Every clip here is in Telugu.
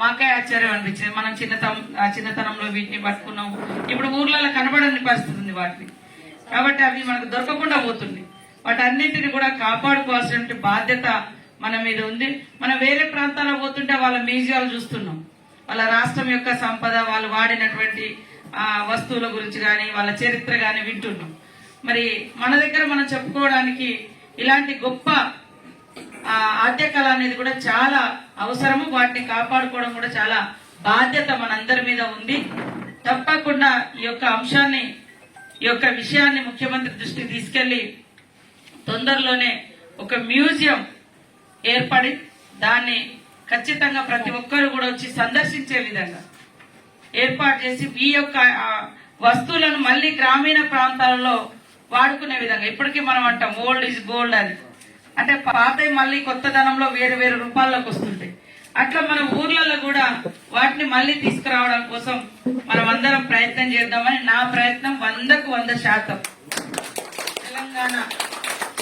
మాకే ఆశ్చర్యం అనిపించింది. మనం చిన్నతనంలో వీటిని పట్టుకున్నాం, ఇప్పుడు ఊర్లలో కనబడని పరిస్థితి ఉంది వాటిని. కాబట్టి అవి మనకు దొరకకుండా పోతుంది. వాటన్నింటిని కూడా కాపాడుకోవాల్సిన బాధ్యత మన మీద ఉంది. మనం వేరే ప్రాంతాల్లో పోతుంటే వాళ్ళ మ్యూజియాలు చూస్తున్నాం, వాళ్ళ రాష్ట్రం యొక్క సంపద, వాళ్ళు వాడినటువంటి వస్తువుల గురించి కానీ వాళ్ళ చరిత్ర కానీ వింటున్నాం. మరి మన దగ్గర మనం చెప్పుకోవడానికి ఇలాంటి గొప్ప ఆద్య కళ అనేది కూడా చాలా అవసరము. వాటిని కాపాడుకోవడం కూడా చాలా బాధ్యత మనందరి మీద ఉంది. తప్పకుండా ఈ యొక్క అంశాన్ని, ఈ యొక్క విషయాన్ని ముఖ్యమంత్రి దృష్టికి తీసుకెళ్లి తొందరలోనే ఒక మ్యూజియం ఏర్పడి దాన్ని ఖచ్చితంగా ప్రతి ఒక్కరు కూడా వచ్చి సందర్శించే విధంగా ఏర్పాటు చేసి ఈ యొక్క వస్తువులను మళ్ళీ గ్రామీణ ప్రాంతాలలో వాడుకునే విధంగా. ఇప్పటికీ మనం అంటాం ఓల్డ్ ఈజ్ గోల్డ్ అని, అంటే పాతవి మళ్ళీ కొత్తదనంలో వేరు వేరు రూపాల్లోకి వస్తుంటాయి. అట్లా మన ఊర్లలో కూడా వాటిని మళ్ళీ తీసుకురావడం కోసం మనం అందరం ప్రయత్నం చేద్దామని నా ప్రయత్నం 100కు 100%. తెలంగాణ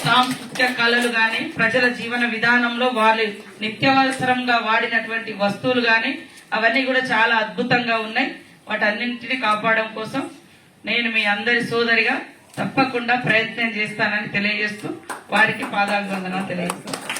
సాంస్కృతిక కళలు గాని, ప్రజల జీవన విధానంలో వాళ్ళు నిత్యావసరంగా వాడినటువంటి వస్తువులు గాని అవన్నీ కూడా చాలా అద్భుతంగా ఉన్నాయి. వాటన్నింటినీ కాపాడడం కోసం నేను మీ అందరి సోదరిగా తప్పకుండా ప్రయత్నం చేస్తానని తెలియజేస్తూ వారికి పాదాభివందనాలు తెలియజేస్తాను.